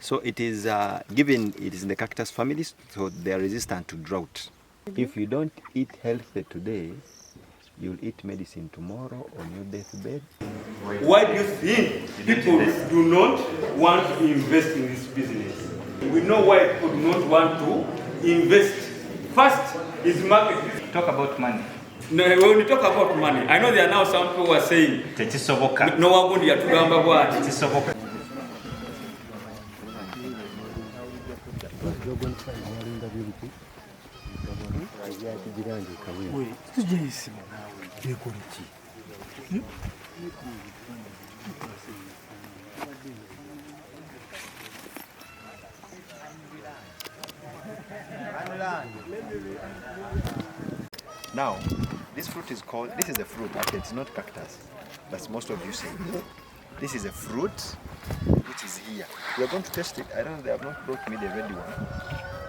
So it is given it is in the cactus family, so they are resistant to drought. If you don't eat healthy today, you'll eat medicine tomorrow on your deathbed. Why do you think people do not want to invest in this business? We know why people do not want to invest. First is market. Talk about money. No, when we talk about money, I know there are now some people who are saying, no one going to tugamba what. Now, this fruit is called, this is a fruit, actually it's not cactus. That's most of you say. This is a fruit which is here. We are going to test it. I don't know, they have not brought me the ready one.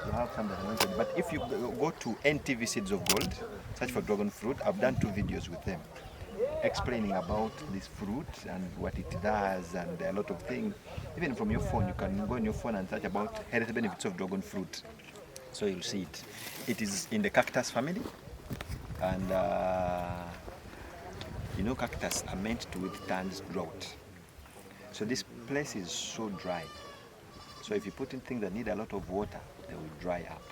They have some that are not ready. But if you go to NTV Seeds of Gold, search for dragon fruit, I've done 2 videos with them explaining about this fruit and what it does and a lot of things. Even from your phone, you can go on your phone and search about health benefits of dragon fruit. So you'll see it. It is in the cactus family. And you know, cactus are meant to withstand drought. So this place is so dry. So if you put in things that need a lot of water, they will dry up.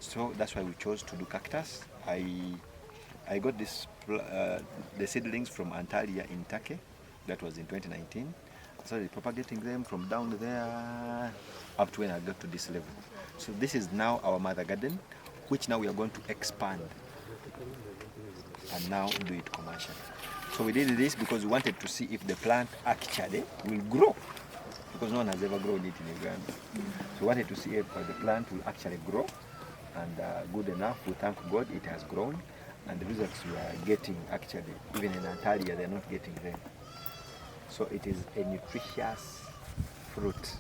So that's why we chose to do cactus. I got this the seedlings from Antalya in Turkey. That was in 2019. I started propagating them from down there up to when I got to this level. So this is now our mother garden, which now we are going to expand and now do it commercially. So we did this because we wanted to see if the plant actually will grow, because no one has ever grown it in Uganda. So we wanted to see if the plant will actually grow, and good enough, we thank God it has grown, and the results we are getting actually, even in Antalya, they're not getting them. So it is a nutritious fruit.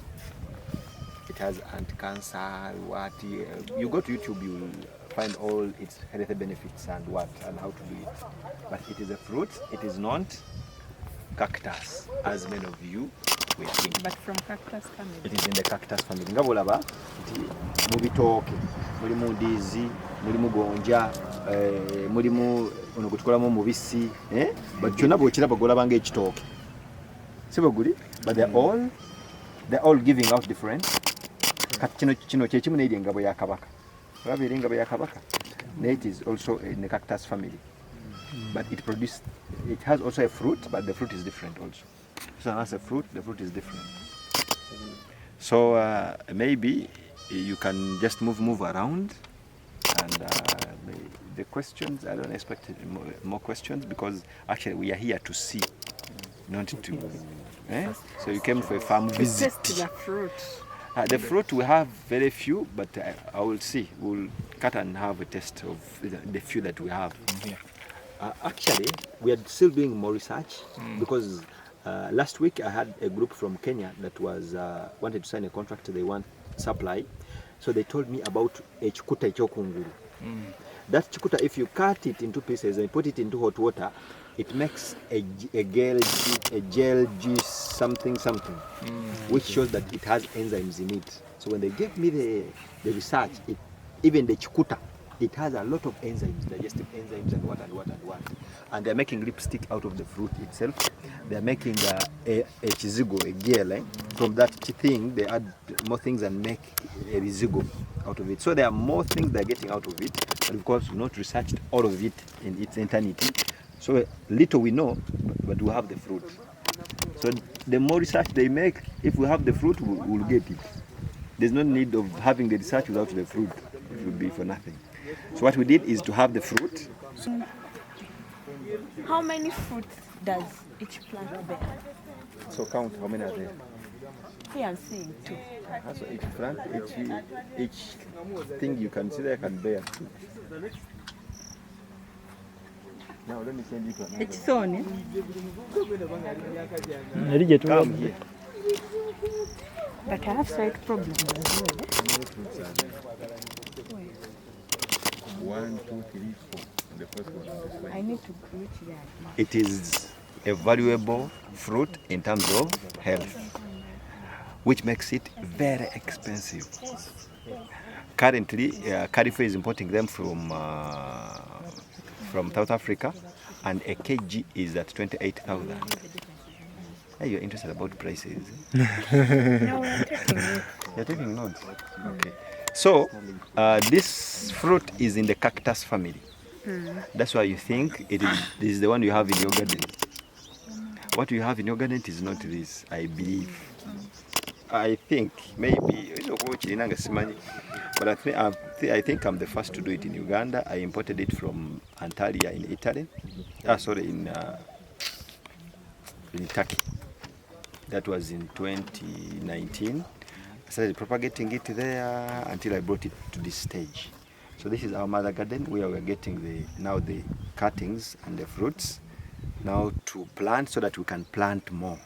It has anti-cancer, you go to YouTube, you will find all its health benefits and how to do it. But it is a fruit, it is not cactus, as many of you will think. But from cactus family. It is in the cactus family. Ngabolaba, mubitoke, mulimu ndizi, mulimu gonja, mulimu onokutukolamu mubisi, but kyonna bw'okiraba golabanga ekitooke. Sibaguli, but they're all giving out different. Kino kyekimu n'eri engabo ya kabaka. Olaba eri engabo ya kabaka. It is also in the cactus family. But it has also a fruit, but the fruit is different also. So as a fruit, the fruit is different. So maybe you can just move around, and the questions, I don't expect more questions, because actually we are here to see, not to. So you came for a farm visit. Test the fruit. The fruit we have very few, but I will see. We'll cut and have a test of the few that we have. Yeah. Actually, we are still doing more research because last week I had a group from Kenya that was wanted to sign a contract. They want supply, so they told me about a chikuta chokunguru. That chikuta, if you cut it into pieces and put it into hot water, it makes a gel juice something, which shows that it has enzymes in it. So when they gave me the research, even the chikuta, it has a lot of enzymes, digestive enzymes and what. And they're making lipstick out of the fruit itself. They're making a chizigo, a gel. From that thing, they add more things and make a rizigo out of it. So there are more things they're getting out of it. But of course, we've not researched all of it in its entirety. So little we know, but we have the fruit. So the more research they make, if we have the fruit, we'll get it. There's no need of having the research without the fruit. It would be for nothing. So what we did is to have the fruit. How many fruits does each plant bear? So count how many are there. Here I'm seeing 2. So each plant, each thing you can see there can bear 2. Now let me send you to another. It's Sony. Come here. But I have slight problems as well. 1, 2, 3, 4. The first one. I need to reach there. It is a valuable fruit in terms of health. which makes it very expensive. Currently, Carrefour is importing them from South Africa, and a kg is at 28,000. Hey, you're interested about prices? No, we're taking it. You're taking notes? Okay. So, this fruit is in the cactus family. That's why you think this is the one you have in your garden. What you have in your garden is not this, I believe. I think, maybe, but I think I'm the first to do it in Uganda. I imported it from Antalya in Italy. In Turkey. That was in 2019. I started propagating it there until I brought it to this stage. So this is our mother garden where we're getting the cuttings and the fruits now to plant so that we can plant more.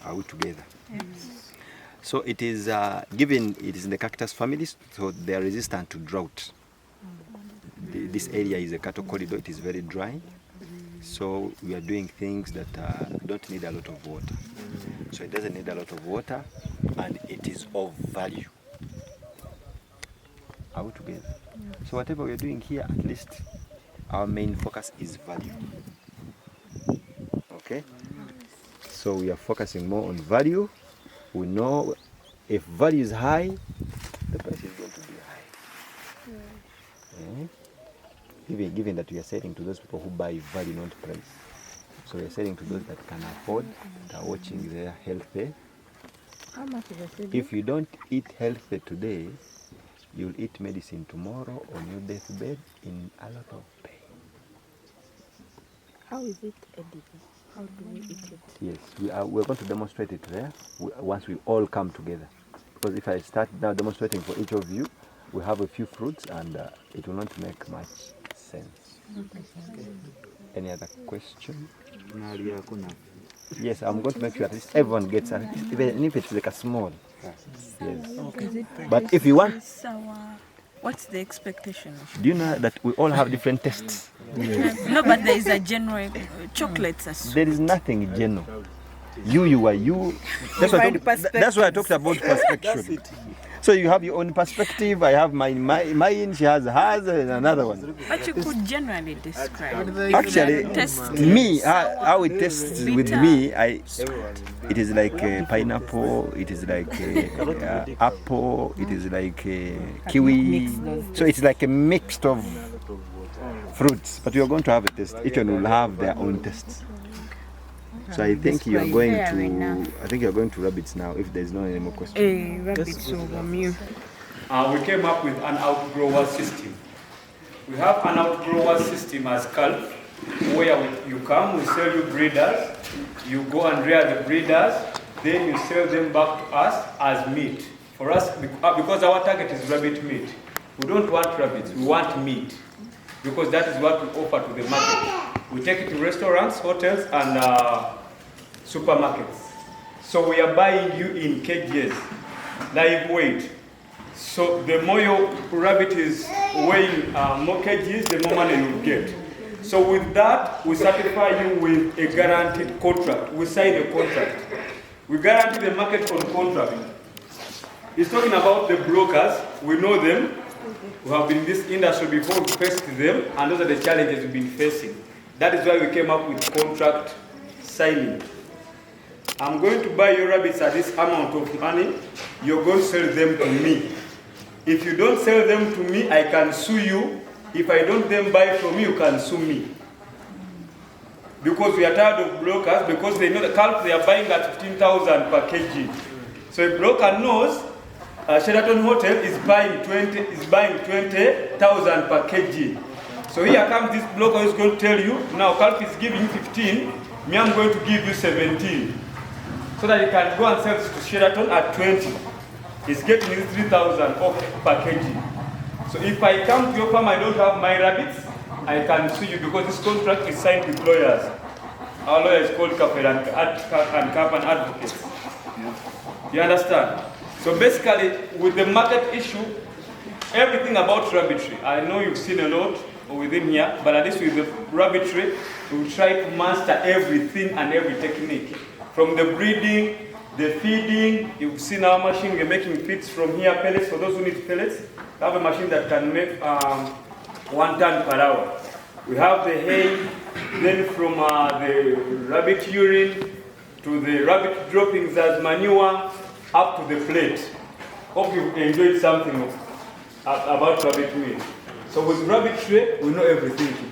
Are we together? Yes. So it is given it is in the cactus family, so they are resistant to drought. This area is a cattle corridor, it is very dry. So we are doing things that don't need a lot of water. So it doesn't need a lot of water, and it is of value. Are we together? So whatever we are doing here, at least our main focus is value. Okay? So we are focusing more on value. We know if value is high, the price is going to be high. Given that we are selling to those people who buy value, not price. So we are selling to those that can afford, that are watching their healthy. How much is it? If you don't eat healthy today, you'll eat medicine tomorrow on your deathbed in a lot of pain. How is it edible? How do we eat it? Yes, we're going to demonstrate it there once we all come together. Because if I start now demonstrating for each of you, we have a few fruits and it will not make much sense. Okay. Any other question? Yes, I'm going to make sure at least everyone gets it, even if it's like a small. Yes. Okay. But if you want, what's the expectation? do you know that we all have different tastes? No, but there is a general chocolates. There is nothing general. You are you. That's why I talked about perspective. So you have your own perspective. I have mine. She has hers, and another one. But you could generally describe. Actually, me, how it tastes with me, it is like pineapple. It is like apple. It is like kiwi. So it's like a mix of fruits. But you are going to have a taste. Each one will have their own taste. So I think you are going to. I think you are going to rabbits now. If there is no any more questions. Rabbits over me. We came up with an outgrower system. We have an outgrower system as Calf, where you come, we sell you breeders, you go and rear the breeders, then you sell them back to us as meat. For us, because our target is rabbit meat, we don't want rabbits, we want meat, because that is what we offer to the market. We take it to restaurants, hotels, and supermarkets. So we are buying you in cages, live weight. So the more your rabbit is weighing more kgs, the more money you get. So with that, we certify you with a guaranteed contract. We sign a contract. We guarantee the market on contract. He's talking about the brokers. We know them. We have been in this industry before, we faced them, and those are the challenges we've been facing. That is why we came up with contract signing. I'm going to buy your rabbits at this amount of money. You're going to sell them to me. If you don't sell them to me, I can sue you. If I don't then buy from you, you can sue me. Because we are tired of brokers, because they know the calf they are buying at 15,000 per kg. So a broker knows Sheraton Hotel is buying 20,000 per kg. So here comes this broker who is going to tell you, now calf is giving you 15, me I'm going to give you 17. So that you can go and sell this to Sheraton at 20. He's getting his 3,000 off per kg. So if I come to your farm, I don't have my rabbits, I can sue you because this contract is signed with lawyers. Our lawyer is called Kapel and Advocates. You understand? So basically, with the market issue, everything about rabbitry, I know you've seen a lot within here, but at least with the rabbitry, we try to master everything and every technique. From the breeding, The feeding, you've seen our machine, we're making feeds from here, pellets. For those who need pellets, we have a machine that can make 1 ton per hour. We have the hay, then from the rabbit urine to the rabbit droppings as manure up to the plate. Hope you enjoyed something about rabbit meat. So with rabbit tray, we know everything to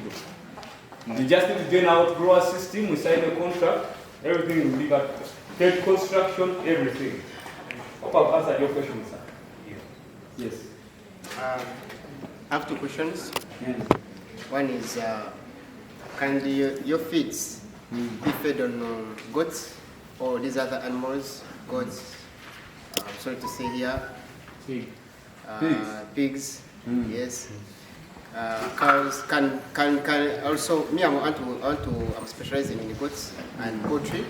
do. You just need to join our grower system, we sign a contract, everything will be got trade construction, everything. Hope I've answered your question, sir. Yes. I have 2 questions. Yes. One is, can your feeds be fed on goats or these other animals? Goats, I'm sorry to say here. Pigs. Yes. Cows can also. Me, I'm specializing in goats and poultry,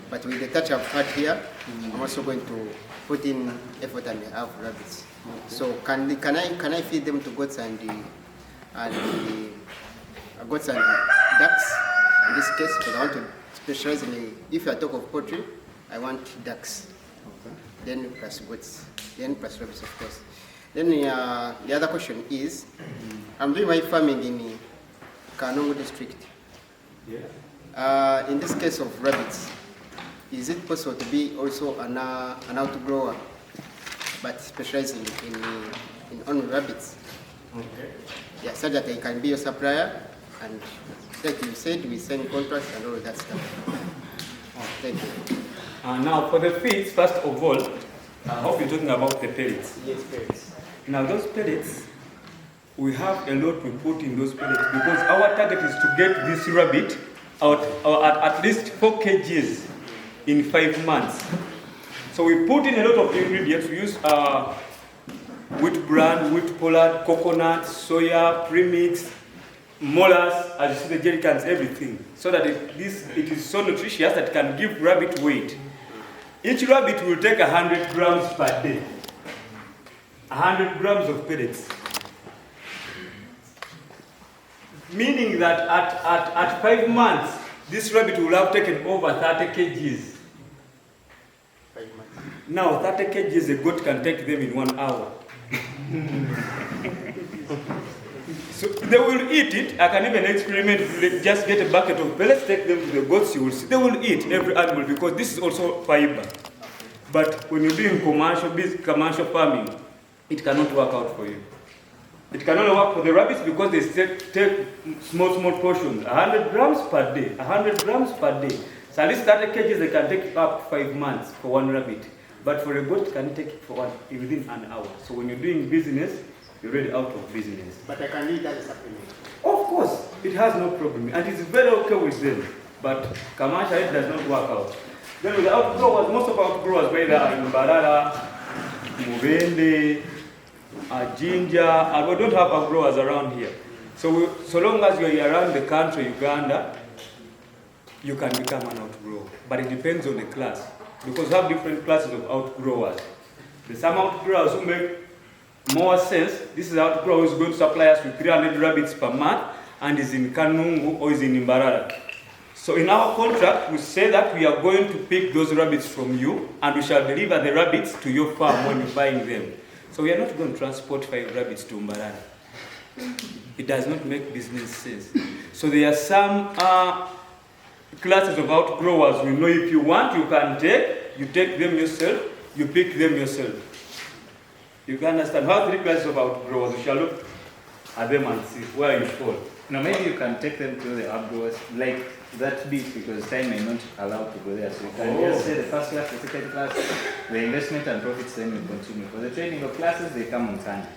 but with the touch I've had here, I'm also going to put in effort and have rabbits. So can I feed them to goats and goats and ducks in this case? Because I want to specialize in. If I talk of poultry, I want ducks. Okay. Then plus goats, then plus rabbits, of course. Then the other question is, I'm doing my farming in Kanungu district. Yeah. In this case of rabbits, is it possible to be also an outgrower, but specializing in only rabbits? Okay. Yeah, so that I can be your supplier, and like you said, we sign contracts and all of that stuff. Thank you. Now for the feeds, first of all, I hope you're talking about the pellets. Yes, pellets. Now those pellets, we have a lot to put in those pellets because our target is to get this rabbit out at least 4 kgs in 5 months. So we put in a lot of ingredients. We use wheat bran, wheat pollard, coconut, soya, premix, molars, as you see the jerry cans, everything. So that it is so nutritious that it can give rabbit weight. Each rabbit will take 100 grams per day. 100 grams of pellets. Meaning that at 5 months, this rabbit will have taken over 30 kgs. 5 months. Now 30 kgs a goat can take them in 1 hour. So they will eat it. I can even experiment, just get a bucket of pellets, take them to the goats, you will see. They will eat every animal because this is also fiber. But when you're doing commercial farming, it cannot work out for you. It can only work for the rabbits because they take small portions, 100 grams per day, 100 grams per day. So at least 30 kgs they can take up 5 months for 1 rabbit. But for a goat, can take it for within an hour. So when you're doing business, you're already out of business. But I can eat that as a supplement. Of course, it has no problem. And it's very okay with them. But commercially, it does not work out. Then with the outgrowers, most of our outgrowers, whether in Barara, Mubende, Ginger, and we don't have outgrowers around here. So long as you're around the country, Uganda, you can become an outgrower. But it depends on the class. Because we have different classes of outgrowers. There's some outgrowers who make more sense. This is outgrower who is going to supply us with 300 rabbits per month and is in Kanungu or is in Imbarara. So in our contract, we say that we are going to pick those rabbits from you and we shall deliver the rabbits to your farm when you're buying them. So we are not going to transport 5 rabbits to Imbarara. It does not make business sense. So there are some classes of outgrowers. We know if you want, you can take. You take them yourself. You pick them yourself. You can understand. How 3 classes of outgrowers? We shall look at them and see where you fall. Now maybe you can take them to the outgrowers like that bit because time may not allow to go there. So you can just say the first class, the second class, the investment and profits then will continue. For the trading of classes, they come on Sunday.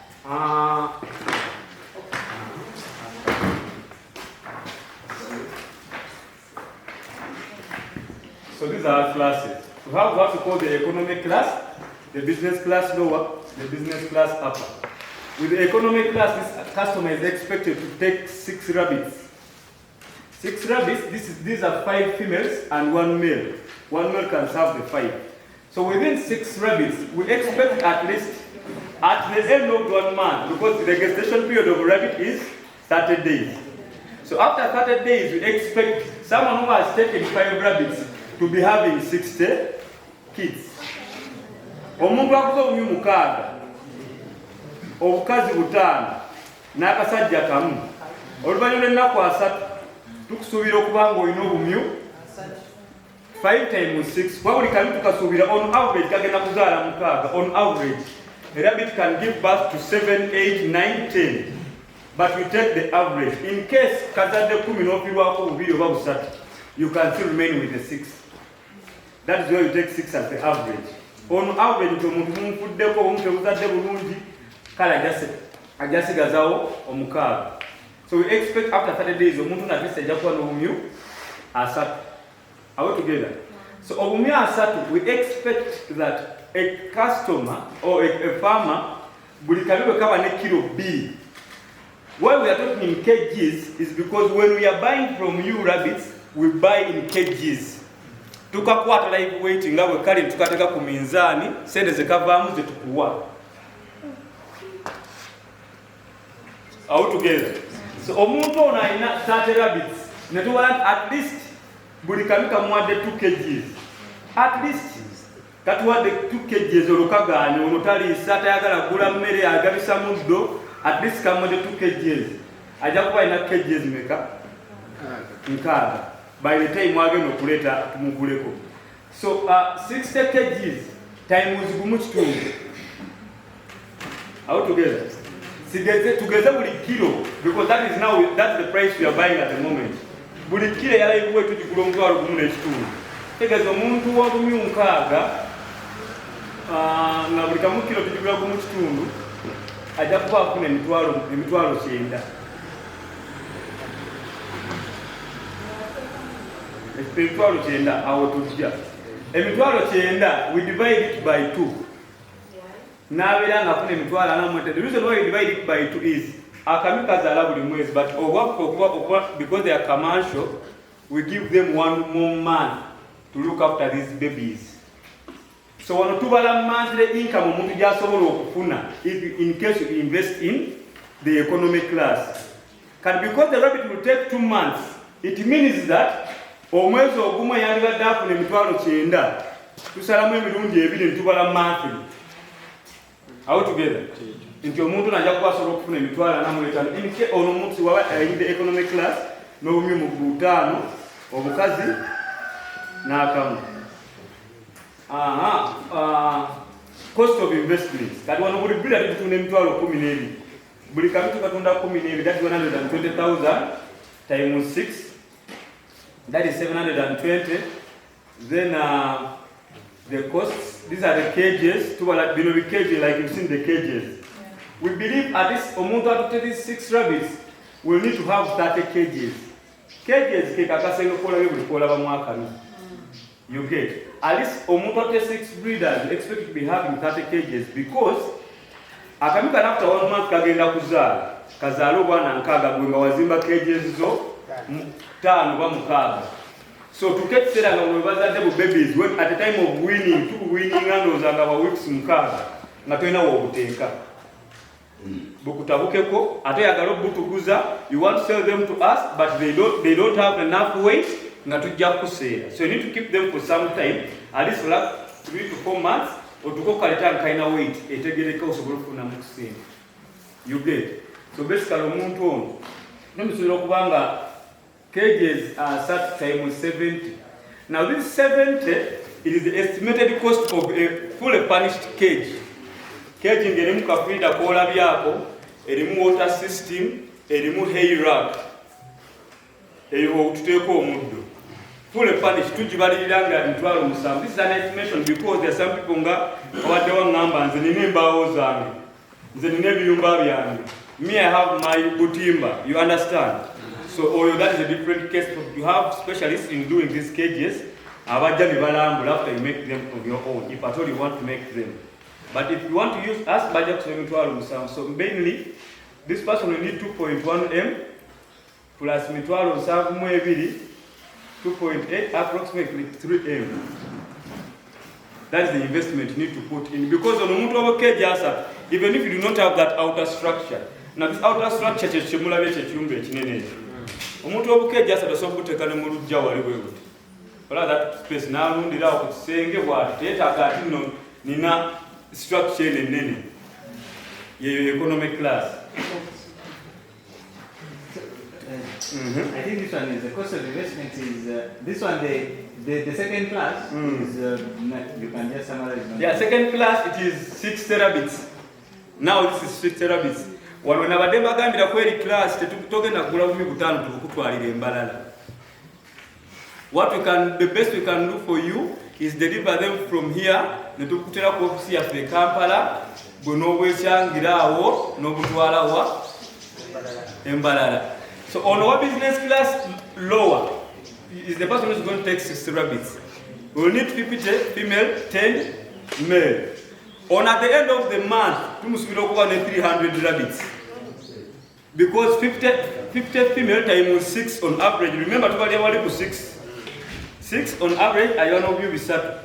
So these are our classes. We have what we call the economic class, the business class lower, the business class upper. With the economic class, this customer is expected to take 6 rabbits. 6 rabbits, these are 5 females and 1 male. 1 male can serve the 5. So within 6 rabbits, we expect at least, at the end of 1 month, because the gestation period of a rabbit is 30 days. So after 30 days, we expect someone who has taken 5 rabbits to be having 60 kids. omuntu akuza obumyu 6 obukazi 5 n'akasajja kamu oluvannyuma lw'ennaku 3 tukusuubira okuba ng'olina obumyu 5 times 6 kwa buli kamu tukasuubira on average kagenda kuzaala 6 on average. A rabbit can give birth to 7, 8, 9, 10, but we take the average. In case kazadde 10 n'ofiirwako 2 oba 3, you can still remain with the 6. That is why you take 6 as the average. On average omuntu mumufuddeko omuntu buzadde bulungi kale ajasigazawo 6. So we expect after 30 days omuntu natisa ajja kuba n'obumyu 3. Are we together? So obumyu 3, we expect that a customer or a farmer buli kabibe kaba ne kilo 2. Why we are talking in kgs is because when we are buying from you rabbits, we buy in kgs. Tukakwata live weight nga bwe kali tukateka ku minzaani sente ze kavaamu ze tukuwa. Are we together? So omuntu ono alina 30 rabbits ne tuwala at least buli kamu kamuwadde 2 kgs. At least katuwadde 2 kgs olukagaanye ono taliisa tayagala kugula mmere agabisa muddo at least kamuwadde 2 kgs. Ajja kuba alina kgs meka? 6. By the time agenda okuleeta tumuguleko. So 60 kgs times gumu kitundu. How together? Tugeze buli kilo because that's the price we are buying at the moment. Buli kilo yala ibuwe tujigula omutwalo gumu n'ekitundu. Tegeeza omuntu w'obumyu 6 nga buli kamu kilo tujigula gumu kitundu ajja kuba afuna emitwalo 9. Emitwalo 9 awo tujja. Emitwalo 9 we divide it by 2. N'abeera nga afuna emitwalo 40. The reason why we divide it by 2 is akamu kazaala buli mwezi, but because they are commercial, we give them 1 more month to look after these babies. So wano tubala monthly income omuntu gy'asobola okufuna in case you invest in the economic class. But because the rabbit will take 2 months, it means that omwezi ogumu yandibadde afuna emitwalo 9 tusalamu emirundi 2 ne tubala monthly. How together? Nti omuntu najja kuba asobola okufuna emitwalo 45 inke ono omuntu waba ayinde economic class n'obumyu mu 5 obukazi n'akamu. Cost of investment. Kati wano buli breeder tutunda emitwalo 12. Buli kamu tukatunda 12, that is 120,000 times 6. That is 720. Then the costs, these are the cages. Tubala below the cage, like you've seen the cages. We believe at least omuntu atutte 6 rabbits will need to have 30 cages. Cages ke kakasenga kola buli kola ba mwaka ni. You get at least omuntu atutte 6 breeders expect to be having 30 cages because akamika after 1 month kagenda kuzaala kazaala obwana nkaaga gwe nga wazimba cages zo 5 ba 6. So to get said nga we bazadde bu babies when at the time of winning to winning andozanga ba weeks 6 nga toina wo buteeka bukutabukeko ate yagala obutuguza you want to sell them to us but they don't have enough weight nga tujja kuseera. So you need to keep them for some time at least for like 3 to 4 months otukokaleta nkaina weight etegereka osobola okufuna mu kuseera. You get? So basically omuntu ono nemusobola okubanga cages are set times 70. Now this 70 it is the estimated cost of a fully furnished cage. Cage ngerimu kafida kola byako, erimu water system, erimu hay rack. Eyo tuteko omuddo. Fully furnished tujibaliranga ntwalo musanvu. This is an estimation because there are some people nga awadde wangamba nze nina embaawo zange. Nze nina ebiyumba byange. Me I have my butimba. You understand? So that is a different case. You have specialists in doing these cages. Abajja bibalambula after you make them of your own, if at all you want to make them. But if you want to use us, budget mitwalo musanvu. So mainly, this person will need 2.1 m plus mitwalo musanvu mu 2.8, approximately 3 m. That is the investment you need to put in. Because on omuntu oba cage asa, even if you do not have that outer structure. Now this outer structure kyekimulabe kyekiyumba ekinene ekyo. Omuntu oba cage asa tasobola okuteeka ne mu luggya wali bwe buti. Ola that space n'alundira ku kisenge bw'ati teetaaga ati nno nina structure enene ye economic class. I think this one is the cost of investment is this one the second class is you can just summarize. Yeah, second class it is 6 terabits. Now this is 6 terabits. Wano nabadde bagambira kweri class tetugenda kugula bumi butaano tukutwalira embalala. What we can, the best we can do for you is deliver them from here netukutera ku office yaffe Kampala bw'onoobwekyangira awo n'obutwala wa embalala. So on our business class lower is the person who is going to take 60 rabbits. We will need 50 female, 10 male. On at the end of the month, we must be looking 300 rabbits. Because 50 female times 6 on average. Remember to value 6. 6 on average, I don't know if you Bisatu.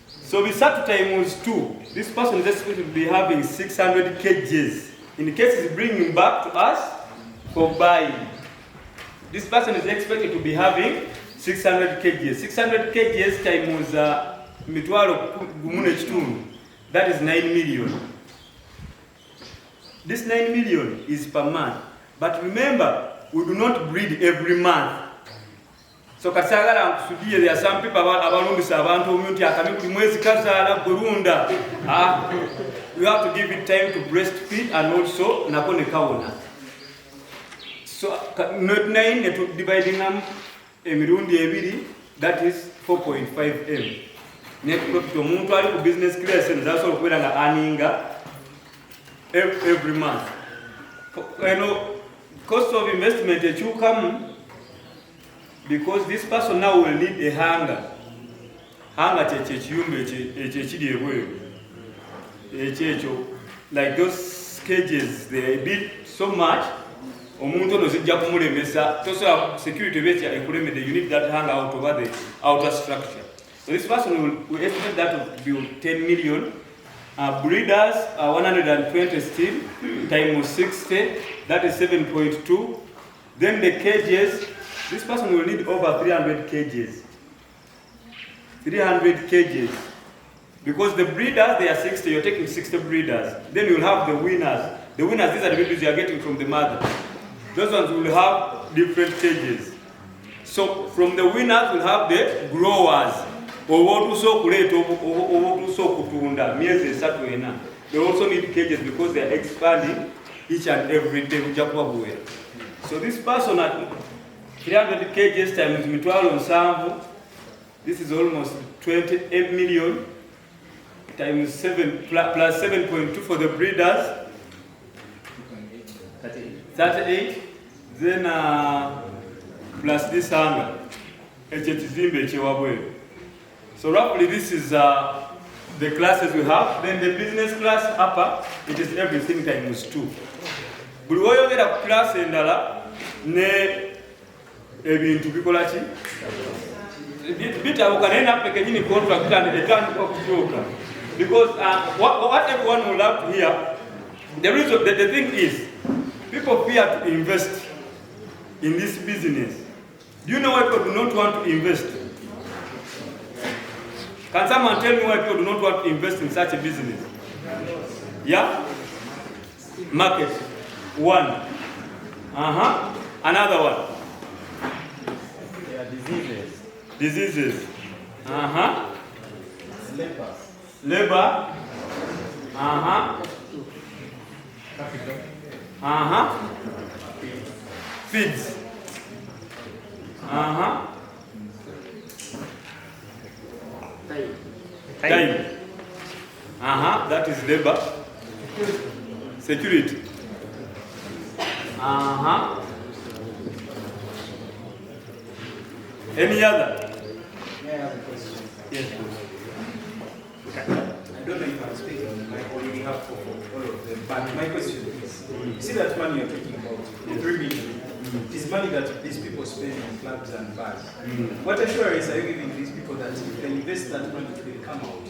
So Bisatu times 2. This person is expected to be having 600 kgs. In case he's bringing back to us for buying. This person is expected to be having 600 kgs. 600 kgs times mitwalo gumune chitundu. That is 9 million. This 9 million is per month. But remember, we do not breed every month. So kasagala nkusudie, there are some people abalumisa abantu omuntu akamye buli mwezi kazaala bulunda. You have to give it time to breastfeed and also nako ne kawona. So not 9 to dividing them emirundi ebiri, that is 4.5 m. Net profit omuntu ali ku business class and that's all kwera nga earninga every month. You know, cost of investment ekyukamu because this person now will need a hanger. Hanger kyekiyumba ekyekiri ebweru. Ekyekyo, like those cages, they bid so much. Omuntu ono zijja kumulemesa. So security base ekulemede, you need that hanger out over the outer structure. So this person will estimate that to be 10 million. Breeders are 120 still, times 60, that is 7.2. Then the cages, this person will need over 300 cages. 300 cages. Because the breeders, they are 60, you're taking 60 breeders. Then you'll have the winners. The winners, these are the babies you are getting from the mother. Those ones will have different cages. So from the winners, we'll have the growers. They also need cages because they are expanding each and every day. So this person at 300 cages times mitwalo nsanvu, this is almost 28 million times 7 plus 7.2 for the breeders. 38. Then plus this hanger. So roughly this is the classes we have. Then the business class upper, it is everything times 2. Buli woyogera ku class endala ne ebintu bikola ki? Bitabuka naye nappe kenyini contract etandika kukyuka. Because what everyone will have to hear, the thing is, people fear to invest in this business. Do you know why people do not want to invest? Can someone tell me why people do not want to invest in such a business? Yeah? Market. One. Another one. Yeah, diseases. Diseases. Labor. Feeds. Time. That is labor. Security. Any other? May I have a question? Yes. I don't know if I'm speaking on my behalf for all of them, but my question is, you see that money you're talking about, the 3 million, it is money that these people spend on clubs and bars. What assurance are you giving these people that if they invest that money, it will come out?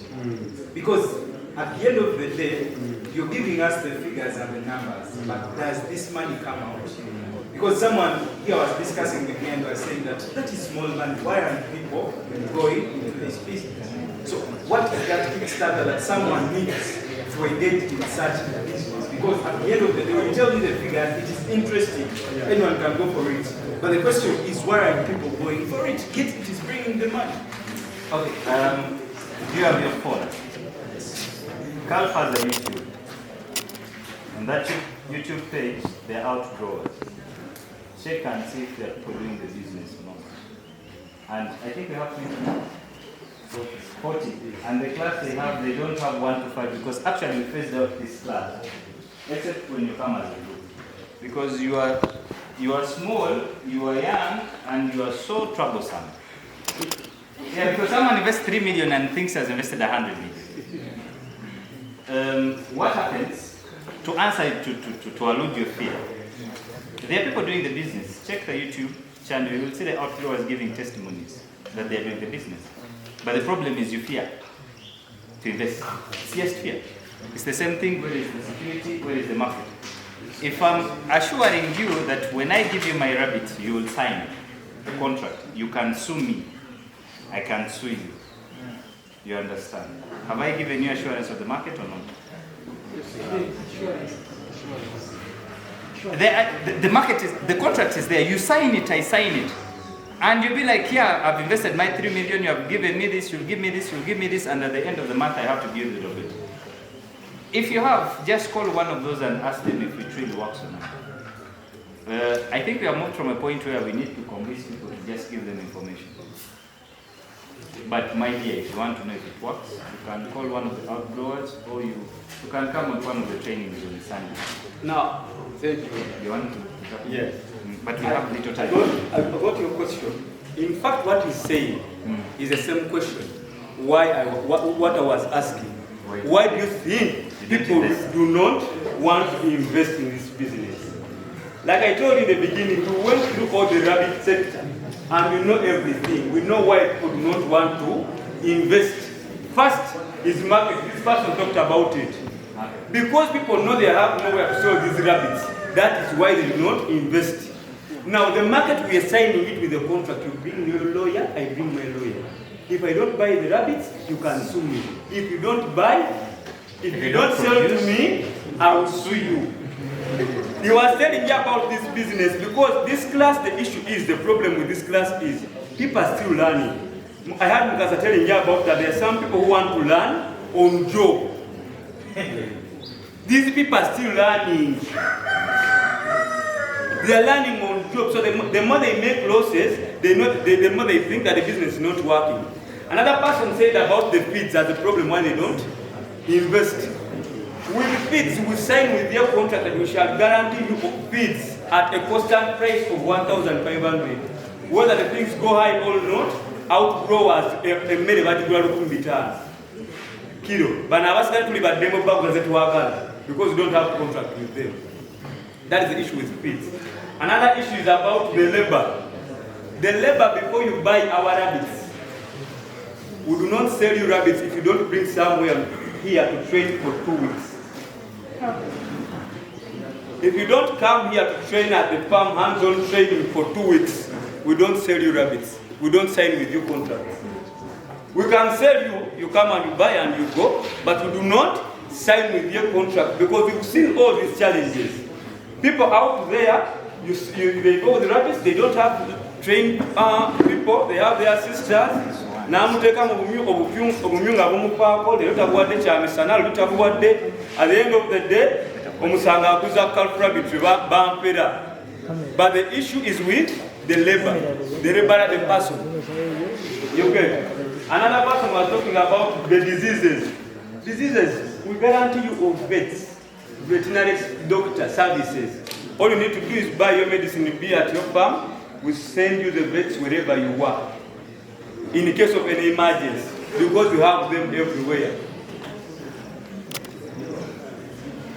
Because at the end of the day, you're giving us the figures and the numbers, but does this money come out? Because someone here was discussing with me and was saying that that is small money. Why aren't people going into this business? So what is that Kickstarter that someone needs to engage in such a business? Because at the end of the day, when you tell me the figures, it is interesting. Anyone can go for it. But the question is, why are people going for it? Yet it is bringing the money. Okay, do you have your phone? Calf has a YouTube. On that YouTube page, they're outgrowers. Check and see if they're doing the business or not. And I think we have 40. And the class they have, they don't have 1 to 5 because actually we phased out this class, except when you come as a group. Because you are small, you are young, and you are so troublesome. Yeah, because someone invests 3 million and thinks he has invested 100 million. What happens? To answer it, to allude your fear, there are people doing the business. Check the YouTube channel, you will see the outgrowers giving testimonies that they are doing the business. But the problem is you fear to invest. It's just fear. It's the same thing, where is the security, where is the market? If I'm assuring you that when I give you my rabbit, you will sign the contract, you can sue me, I can sue you. You understand? Have I given you assurance of the market or not? The market is, the contract is there. You sign it, I sign it. And you'll be like, yeah, I've invested my 3 million, you have given me this, you'll give me this, you'll give me this, and at the end of the month I have to give a little bit. If you have, just call one of those and ask them if it really works or not. I think we have moved from a point where we need to convince people to just give them information. But my dear, if you want to know if it works, you can call one of the outgrowers, or you can come on one of the trainings on Sunday. Now, thank you. You want to? Yes. But we have little time. I got your question. In fact, what he's saying is the same question. What I was asking. Why do you think people do not want to invest in this business? Like I told you in the beginning, we went through all the rabbit sector and we know everything. We know why people do not want to invest. First is market. This person talked about it. Because people know they have nowhere to sell these rabbits. That is why they do not invest. Now the market, we are signing it with a contract. You bring your lawyer, I bring my lawyer. If I don't buy the rabbits, you can sue me. If you don't buy, if you don't sell to me, I will sue you. You are telling me about this business because this class, the issue is, the problem with this class is, people are still learning. I heard Mukasa telling you about that there are some people who want to learn on job. These people are still learning. They are learning on job. So the more they make losses, the more they think that the business is not working. Another person said about the feeds as a problem why they don't invest. With feeds, we sign with their contract that we shall guarantee you feeds at a constant price of 1,500. Whether the things go high or not, outgrowers a mere particular return. Kilo. But now we demo back because we don't have contract with them. That is the issue with feeds. Another issue is about the labor. The labor before you buy our rabbits. We do not sell you rabbits if you don't bring somewhere here to train for 2 weeks. If you don't come here to train at the farm, hands-on training for 2 weeks, we don't sell you rabbits. We don't sign with you contracts. We can sell you, you come and you buy and you go, but we do not sign with your contract because you've seen all these challenges. People out there, they go with the rabbits, they don't have trained people, they have their sisters. Namuteka obunyunga bumupaako leero tabuwadde kyamisana luli tabuwadde at the end of the day omusanga aguza calculabitry bampera. But the issue is with the labor the person. You get it? Another person was talking about the diseases. Diseases, we guarantee you of vets, veterinary doctor services. All you need to do is buy your medicine, be at your farm, we send you the vets wherever you work. In the case of any emergency, because you have them everywhere.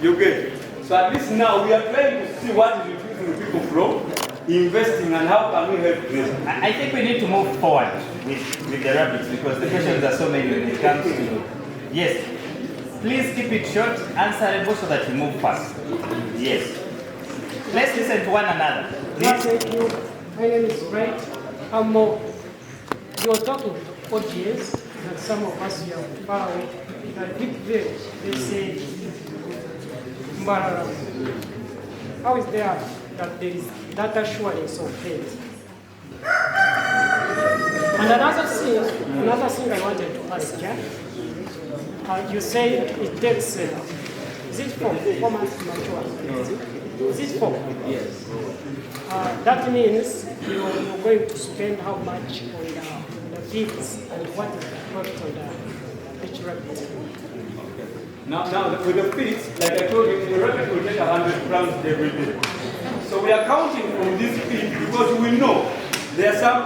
You get it? So at least now we are trying to see what is reducing people from investing and how can we help them. I think we need to move forward with the rabbits because the questions are so many when it comes to... Yes, please keep it short, answerable so that we move fast. Yes. let's listen to one another. Thank you. My name is Wright. You were talking to audience that some of us are far away. In a big village, they say Mbarara. How is there that there is that assurance of faith? And another thing I wanted to ask you, you say it takes, is it for 4 months to mature? Is it 4? Yes. That means you're going to spend how much on the fields and what is the cost on each rabbit? Now with the feeds, like I told you, the rabbit will take 100 grams every day. So we are counting from this feed because we know there are some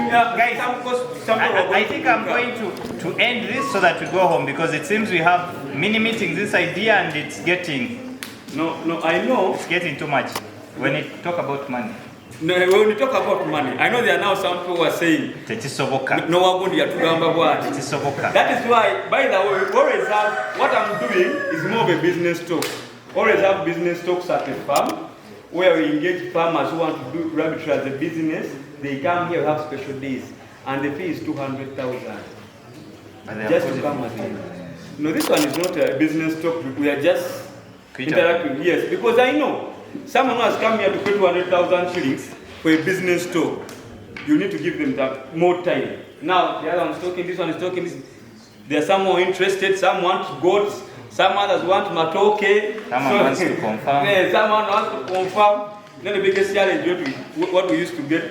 guys, I think I'm going to end this so that we go home because it seems we have many meetings this idea and it's getting I know it's getting too much when you talk about money. No, when we talk about money, I know there are now some people who are saying no one going to remember what. That is why, by the way, always have what I'm doing is more of a business talk. Always have business talks at the farm where we engage farmers who want to do rabbitry as a business. They come here, we have special days, and the fee is 200,000. Just to come at it. No, this one is not a business talk. We are just interacting. Yes, because I know someone who has come here to pay 200,000 shillings for a business talk. You need to give them that more time. Now the other one is talking. This one is talking. There are some more interested. Some want goats. Some others want matoke. Someone wants to confirm. Yeah, someone wants to confirm. Then the biggest challenge, what we used to get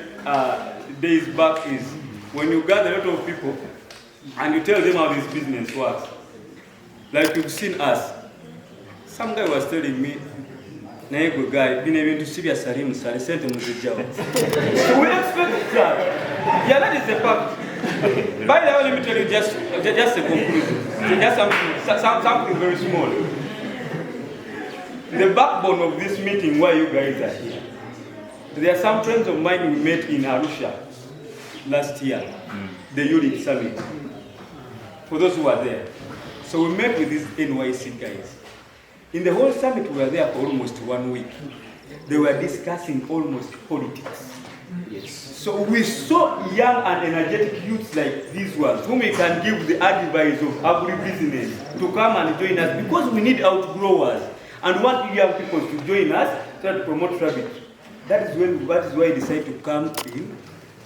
days back is when you gather a lot of people and you tell them how this business works. Like you've seen us. Some guy was telling me, Naego guy, been able to see a Sarim Sari sent him to the job. So we expect that. Yeah, that is the fact. By the way, let me tell you just a conclusion. Just something very small. The backbone of this meeting why you guys are here. There are some friends of mine we met in Arusha last year, the Unit Summit, for those who are there. So we met with these NYC guys. In the whole summit, we were there for almost 1 week. They were discussing almost politics. Yes. So we saw young and energetic youths like these ones, whom we can give the advice of agribusiness to come and join us because we need outgrowers and want young people to join us to promote rabbit. That is why I decided to come in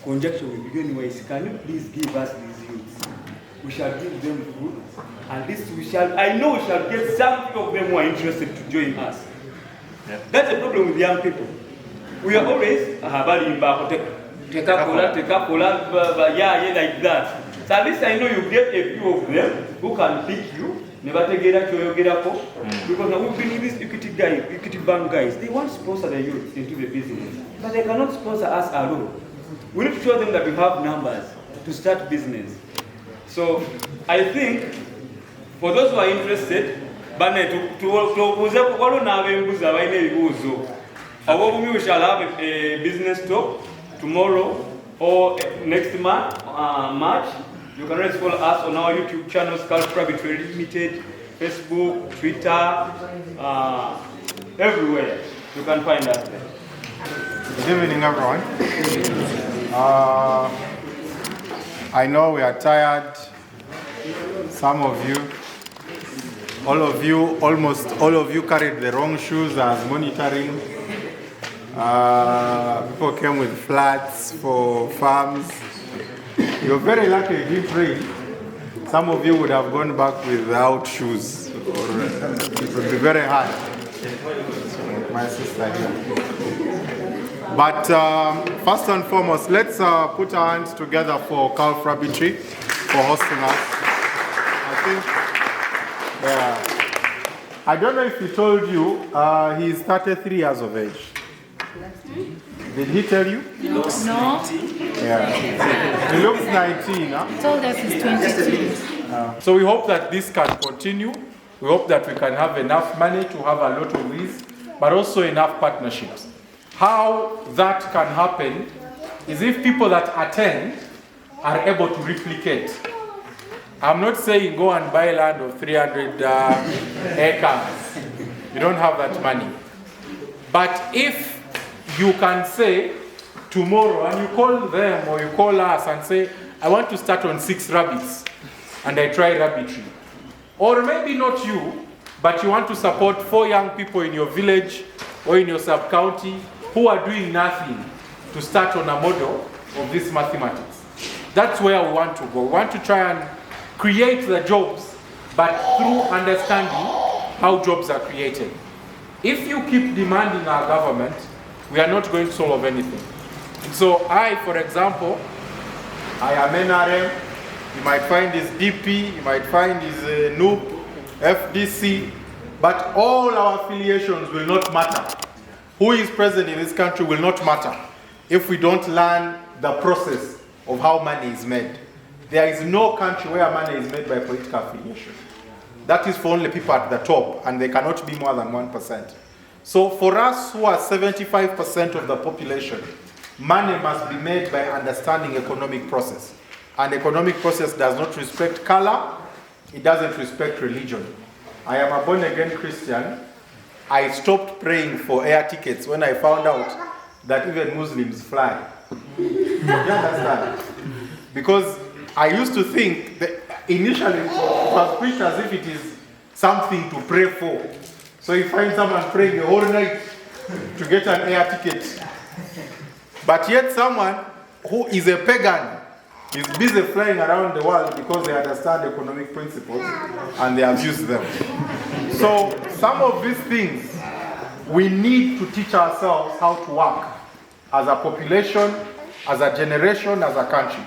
conjunction with you NYC. Can you please give us these youths? We shall give them food, and this I know we shall get some of them who are interested to join us. Yeah. That's the problem with young people. We are always take a cola, yeah, like that. So at least I know you get a few of them who can pick you. Never take because now we've been with these equity bank guys. They want to sponsor the youth into the business, but they cannot sponsor us alone. We need to show them that we have numbers to start business. So I think for those who are interested, we shall have a business talk tomorrow or next month, March. You can always follow us on our YouTube channels, Cultivation Limited, Facebook, Twitter, everywhere. You can find us there. Good evening, everyone. I know we are tired. Some of you, almost all of you carried the wrong shoes as monitoring. People came with flats for farms. You're very lucky it didn't rain. Some of you would have gone back without shoes. Or it would be very hard. My sister here. But first and foremost, let's put our hands together for Calf Rabbitry for hosting us. I don't know if he told you, he's 33 years of age. Did he tell you? No. Yeah. He looks 19, huh? He told us he's 22. So we hope that this can continue. We hope that we can have enough money to have a lot of these, but also enough partnerships. How that can happen is if people that attend are able to replicate. I'm not saying go and buy land of 300 acres. You don't have that money. But if you can say tomorrow, and you call them or you call us and say, I want to start on 6 rabbits, and I try rabbitry. Or maybe not you, but you want to support 4 young people in your village or in your sub-county who are doing nothing to start on a model of this mathematics. That's where we want to go. We want to try and create the jobs, but through understanding how jobs are created. If you keep demanding our government, we are not going to solve anything. And so I, for example, I am NRM, you might find his DP, you might find his NUP, FDC, but all our affiliations will not matter. Who is president in this country will not matter if we don't learn the process of how money is made. There is no country where money is made by political affiliation. That is for only people at the top, and they cannot be more than 1%. So for us who are 75% of the population, money must be made by understanding economic process. And economic process does not respect color, it doesn't respect religion. I am a born-again Christian. I stopped praying for air tickets when I found out that even Muslims fly. You understand? Because I used to think that initially it was preached as if it is something to pray for. So you find someone praying the whole night to get an air ticket. But yet someone who is a pagan is busy flying around the world because they understand economic principles and they abuse them. So some of these things we need to teach ourselves how to work as a population, as a generation, as a country.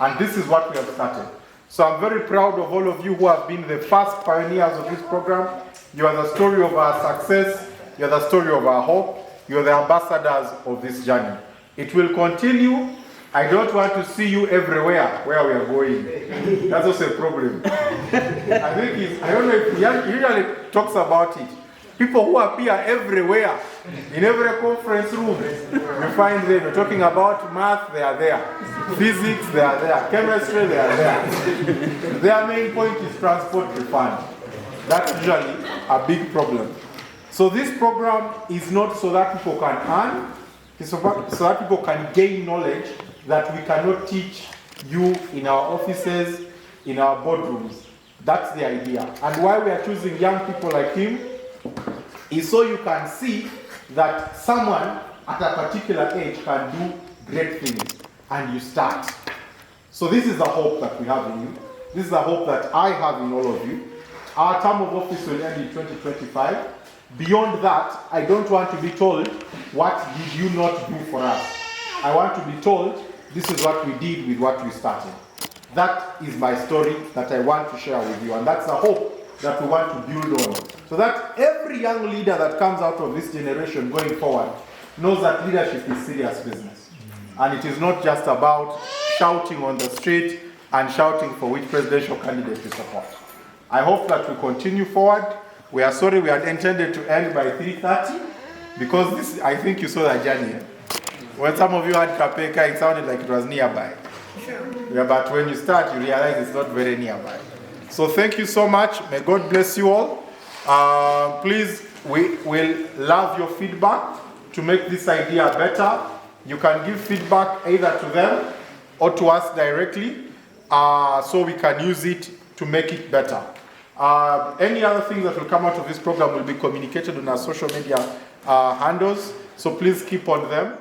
And this is what we have started. So I'm very proud of all of you who have been the first pioneers of this program. You are the story of our success. You are the story of our hope. You are the ambassadors of this journey. It will continue. I don't want to see you everywhere where we are going. That's also a problem. I don't know if he usually talks about it. People who appear everywhere, in every conference room, you find them. You're talking about math, they are there. Physics, they are there. Chemistry, they are there. Their main point is transport refund. That's usually a big problem. So this program is not so that people can earn, it's so that people can gain knowledge that we cannot teach you in our offices, in our boardrooms. That's the idea. And why we are choosing young people like him is so you can see that someone at a particular age can do great things, and you start. So this is the hope that we have in you. This is the hope that I have in all of you. Our term of office will end in 2025. Beyond that, I don't want to be told, what did you not do for us? I want to be told, this is what we did with what we started. That is my story that I want to share with you, and that's the hope that we want to build on. So that every young leader that comes out of this generation going forward knows that leadership is serious business. And it is not just about shouting on the street and shouting for which presidential candidate to support. I hope that we continue forward. We are sorry we had intended to end by 3:30 because this, I think you saw the journey. When some of you had Kapeka, it sounded like it was nearby. Yeah, but when you start, you realize it's not very nearby. So thank you so much. May God bless you all. Please, we will love your feedback to make this idea better. You can give feedback either to them or to us directly, so we can use it to make it better. Any other things that will come out of this program will be communicated on our social media handles, so please keep on them.